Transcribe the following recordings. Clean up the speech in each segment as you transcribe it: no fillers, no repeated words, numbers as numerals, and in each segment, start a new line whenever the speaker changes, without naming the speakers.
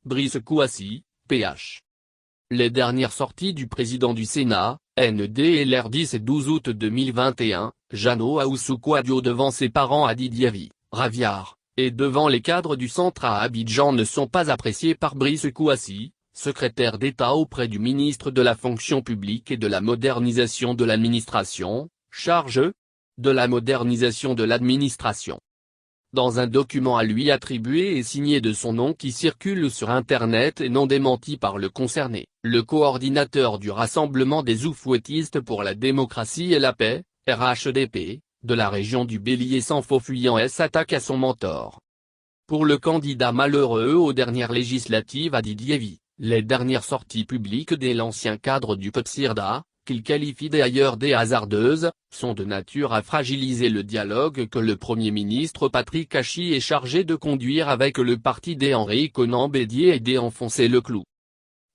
Brice Kouassi, PH. Les dernières sorties du président du Sénat, NDLR 10 et 12 août 2021, Jeannot Ahoussou-Kouadio devant ses parents à Didiavi, Raviard, et devant les cadres du centre à Abidjan ne sont pas appréciés par Brice Kouassi, secrétaire d'État auprès du ministre de la Fonction publique et de la modernisation de l'administration, charge de la modernisation de l'administration. Dans un document à lui attribué et signé de son nom qui circule sur Internet et non démenti par le concerné, le coordinateur du Rassemblement des Oufouettistes pour la démocratie et la paix, RHDP, de la région du Bélier sans faux fuyant s'attaque à son mentor. Pour le candidat malheureux aux dernières législatives à Didiavi, les dernières sorties publiques de l'ancien cadre du PEPSIRDA, qu'il qualifie d'ailleurs des hasardeuses, sont de nature à fragiliser le dialogue que le Premier ministre Patrick Hachi est chargé de conduire avec le parti d'Henri Konan Bédié et d'enfoncer le clou.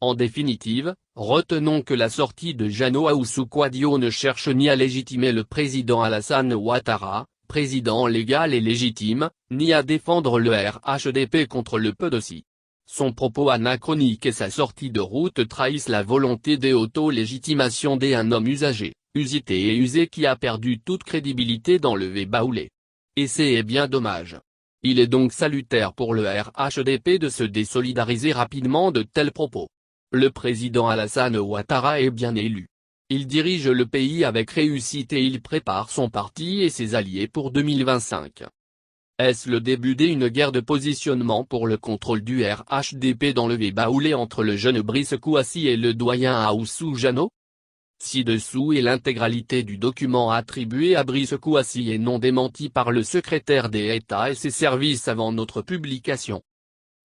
En définitive, retenons que la sortie de Jeannot Ahoussou-Kouadio ne cherche ni à légitimer le président Alassane Ouattara, président légal et légitime, ni à défendre le RHDP contre le PEDOSI. Son propos anachronique et sa sortie de route trahissent la volonté d'auto-légitimation d'un homme usagé, usité et usé qui a perdu toute crédibilité dans le Vébaoulé. Et c'est bien dommage. Il est donc salutaire pour le RHDP de se désolidariser rapidement de tels propos. Le président Alassane Ouattara est bien élu. Il dirige le pays avec réussite et il prépare son parti et ses alliés pour 2025. Est-ce le début d'une guerre de positionnement pour le contrôle du RHDP dans le Vébaoulé entre le jeune Brice Kouassi et le doyen Ahoussou Jeannot? Ci-dessous est l'intégralité du document attribué à Brice Kouassi et non démenti par le secrétaire d'État et ses services avant notre publication.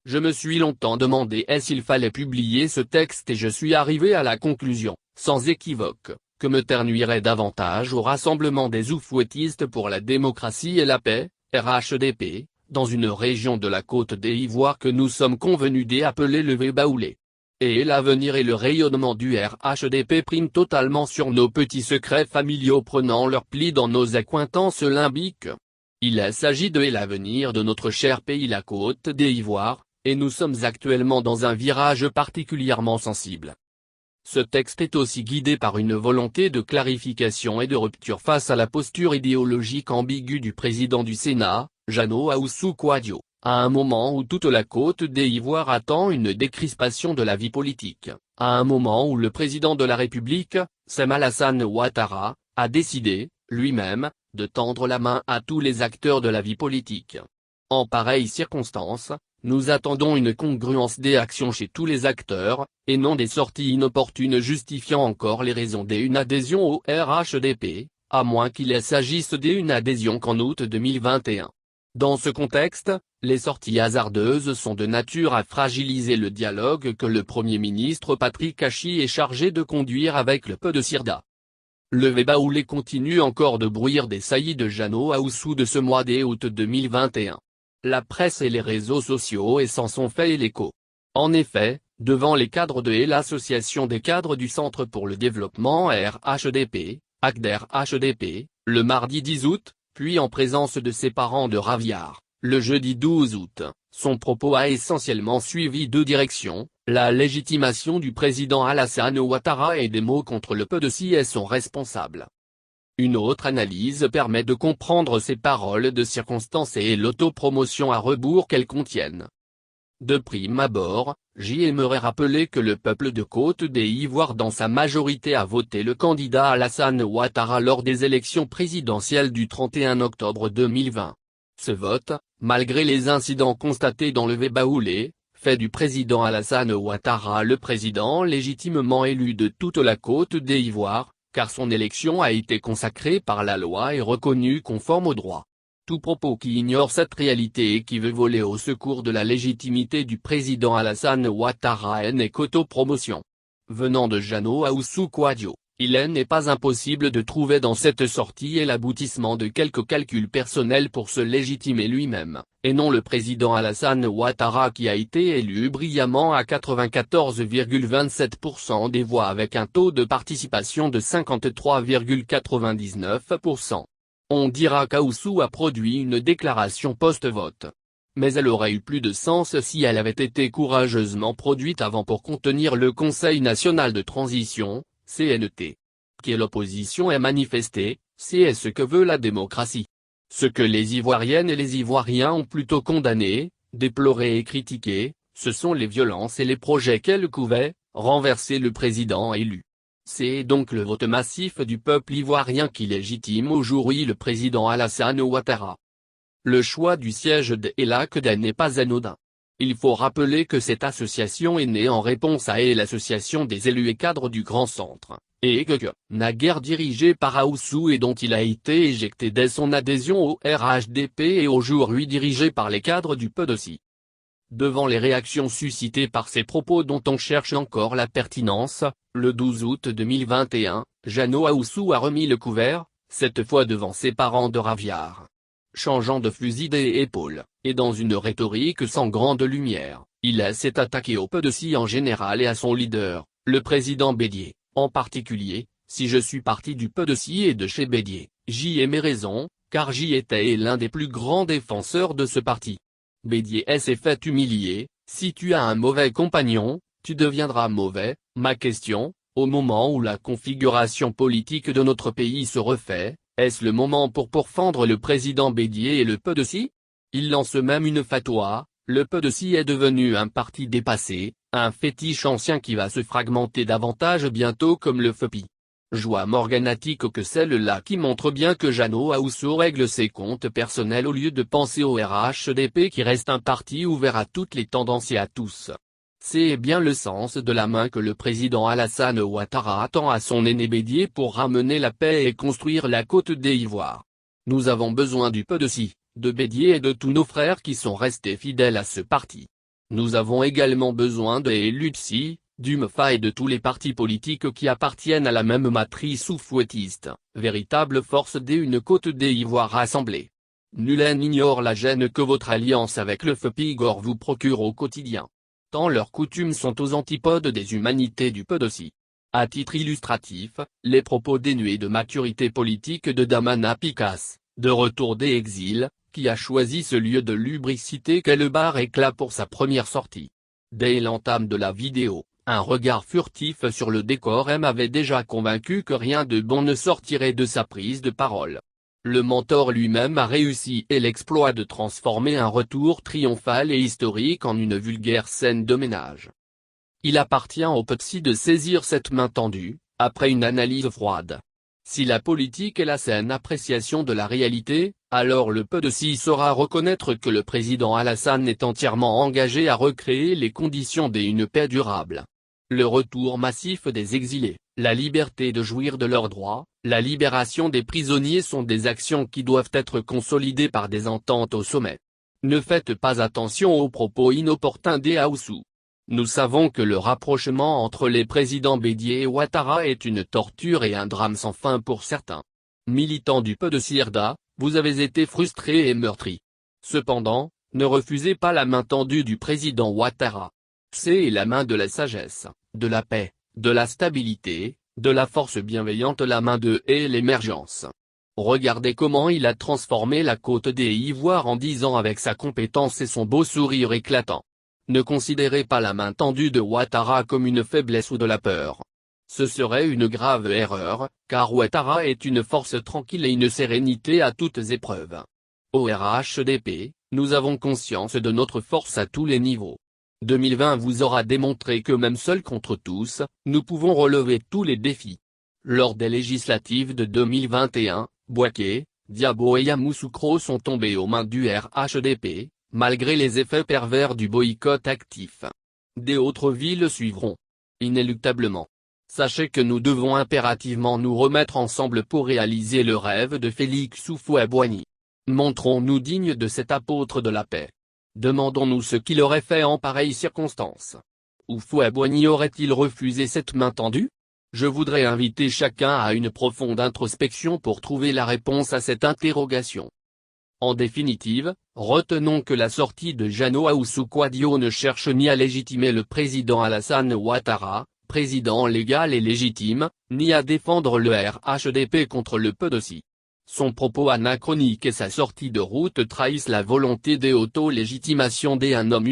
Je me suis longtemps demandé s'il fallait publier ce texte et je suis arrivé à la conclusion, sans équivoque, que me ternuirait davantage au Rassemblement des Oufouettistes pour la démocratie et la paix, RHDP, dans une région de la Côte d'Ivoire que nous sommes convenus d'appeler le Vébaoulé. Et l'avenir et le rayonnement du RHDP priment totalement sur nos petits secrets familiaux prenant leur pli dans nos accointances limbiques. Il s'agit de l'avenir de notre cher pays la Côte d'Ivoire, et nous sommes actuellement dans un virage particulièrement sensible. Ce texte est aussi guidé par une volonté de clarification et de rupture face à la posture idéologique ambiguë du président du Sénat, Jeannot Ahoussou-Kouadio, à un moment où toute la Côte d'Ivoire attend une décrispation de la vie politique, à un moment où le président de la République, Sem Alassane Ouattara, a décidé, lui-même, de tendre la main à tous les acteurs de la vie politique. En pareille circonstance, nous attendons une congruence des actions chez tous les acteurs, et non des sorties inopportunes justifiant encore les raisons d'une adhésion au RHDP, à moins qu'il s'agisse d'une adhésion qu'en août 2021. Dans ce contexte, les sorties hasardeuses sont de nature à fragiliser le dialogue que le Premier ministre Patrick Hachi est chargé de conduire avec le PEDOSIRDA. Le Vébaoulé continue encore de brouillir des saillies de Jeannot Ahoussou de ce mois d'août 2021. La presse et les réseaux sociaux s'en sont fait l'écho. En effet, devant les cadres de l'association des cadres du Centre pour le développement RHDP, ACDER-HDP, le mardi 10 août, puis en présence de ses parents de Raviard, le jeudi 12 août, son propos a essentiellement suivi deux directions, la légitimation du président Alassane Ouattara et des mots contre le PEDOSI et son responsable. Une autre analyse permet de comprendre ces paroles de circonstance et l'autopromotion à rebours qu'elles contiennent. De prime abord, j'y aimerais rappeler que le peuple de Côte d'Ivoire dans sa majorité a voté le candidat Alassane Ouattara lors des élections présidentielles du 31 octobre 2020. Ce vote, malgré les incidents constatés dans le Vébaoulé, fait du président Alassane Ouattara le président légitimement élu de toute la Côte d'Ivoire, car son élection a été consacrée par la loi et reconnue conforme au droit. Tout propos qui ignore cette réalité et qui veut voler au secours de la légitimité du président Alassane Ouattara n'est qu'autopromotion. Venant de Jeannot Ahoussou-Kouadio, il n'est pas impossible de trouver dans cette sortie et l'aboutissement de quelques calculs personnels pour se légitimer lui-même, et non le président Alassane Ouattara qui a été élu brillamment à 94,27% des voix avec un taux de participation de 53,99%. On dira qu'Ahoussou a produit une déclaration post-vote. mais elle aurait eu plus de sens si elle avait été courageusement produite avant pour contenir le Conseil national de transition, CNT. Que l'opposition ait manifesté, c'est ce que veut la démocratie. Ce que les Ivoiriennes et les Ivoiriens ont plutôt condamné, déploré et critiqué, ce sont les violences et les projets qu'elle couvait, renverser le président élu. C'est donc le vote massif du peuple ivoirien qui légitime aujourd'hui le président Alassane Ouattara. Le choix du siège d'Elakda n'est pas anodin. Il faut rappeler que cette association est née en réponse à l'association des élus et cadres du Grand Centre, et que naguère dirigé par Ahoussou et dont il a été éjecté dès son adhésion au RHDP et aujourd'hui dirigé par les cadres du PDOCI. Devant les réactions suscitées par ces propos dont on cherche encore la pertinence, le 12 août 2021, Jeannot Ahoussou a remis le couvert, cette fois devant ses parents de Raviard. Changeant de fusil d'épaule, et dans une rhétorique sans grande lumière, il s'est attaqué au PDOCI en général et à son leader, le président Bédié, en particulier. Si je suis parti du PDOCI et de chez Bédié, j'y ai mes raisons, car j'y étais l'un des plus grands défenseurs de ce parti. Bédié s'est fait humilier. Si tu as un mauvais compagnon, tu deviendras mauvais. Ma question, au moment où la configuration politique de notre pays se refait, est-ce le moment pour pourfendre le président Bédié et le PDOCI? Il lance même une fatwa, le PDOCI est devenu un parti dépassé, un fétiche ancien qui va se fragmenter davantage bientôt comme le FEPI. Joie morganatique que celle-là qui montre bien que Jeannot Ahoussou règle ses comptes personnels au lieu de penser au RHDP qui reste un parti ouvert à toutes les tendances et à tous. C'est bien le sens de la main que le président Alassane Ouattara tend à son aîné Bédié pour ramener la paix et construire la Côte d'Ivoire. Nous avons besoin du PDOCI, de Bédié et de tous nos frères qui sont restés fidèles à ce parti. Nous avons également besoin de l'UTSI, du MEFA et de tous les partis politiques qui appartiennent à la même matrice soufouettiste, véritable force d'une Côte d'Ivoire rassemblée. Nul n'ignore la gêne que votre alliance avec le FEPIGOR vous procure au quotidien. Tant leurs coutumes sont aux antipodes des humanités du PDOCI. À titre illustratif, les propos dénués de maturité politique de Damana Picasse, de retour des exils, qui a choisi ce lieu de lubricité qu'est le bar éclat pour sa première sortie. Dès l'entame de la vidéo, un regard furtif sur le décor m'avait déjà convaincu que rien de bon ne sortirait de sa prise de parole. Le mentor lui-même a réussi l'exploit de transformer un retour triomphal et historique en une vulgaire scène de ménage. Il appartient au PDOCI de saisir cette main tendue, après une analyse froide. Si la politique est la saine appréciation de la réalité, alors le PDOCI saura reconnaître que le président Alassane est entièrement engagé à recréer les conditions d'une paix durable. Le retour massif des exilés, la liberté de jouir de leurs droits, la libération des prisonniers sont des actions qui doivent être consolidées par des ententes au sommet. Ne faites pas attention aux propos inopportuns d'Ahoussou. Nous savons que le rapprochement entre les présidents Bédié et Ouattara est une torture et un drame sans fin pour certains. Militants du PDOCI, vous avez été frustrés et meurtris. Cependant, ne refusez pas la main tendue du président Ouattara. C'est la main de la sagesse, de la paix, de la stabilité, de la force bienveillante, la main de l'émergence. Regardez comment il a transformé la Côte d'Ivoire en 10 ans avec sa compétence et son beau sourire éclatant. Ne considérez pas la main tendue de Ouattara comme une faiblesse ou de la peur. Ce serait une grave erreur, car Ouattara est une force tranquille et une sérénité à toutes épreuves. Au RHDP, nous avons conscience de notre force à tous les niveaux. 2020 vous aura démontré que même seuls contre tous, nous pouvons relever tous les défis. Lors des législatives de 2021, Bouaké, Diabo et Yamoussoukro sont tombés aux mains du RHDP, malgré les effets pervers du boycott actif. Des autres villes suivront. Inéluctablement. Sachez que nous devons impérativement nous remettre ensemble pour réaliser le rêve de Félix Houphouët-Boigny. Montrons-nous dignes de cet apôtre de la paix. Demandons-nous ce qu'il aurait fait en pareille circonstance. Houphouët-Boigny aurait-il refusé cette main tendue? Je voudrais inviter chacun à une profonde introspection pour trouver la réponse à cette interrogation. En définitive, retenons que la sortie de Jeannot Ahoussou Kouadio ne cherche ni à légitimer le président Alassane Ouattara, président légal et légitime, ni à défendre le RHDP contre le PDOCI. Son propos anachronique et sa sortie de route trahissent la volonté d'auto-légitimation d'un homme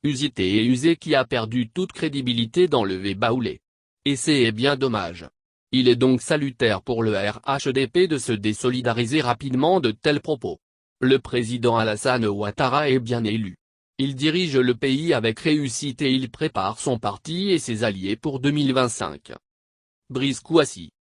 usité et usé qui a perdu toute crédibilité dans le débat oulé. Et c'est bien dommage. Il est donc salutaire pour le RHDP de se désolidariser rapidement de tels propos. Le président Alassane Ouattara est bien élu. Il dirige le pays avec réussite et il prépare son parti et ses alliés pour 2025. Brice Kouassi.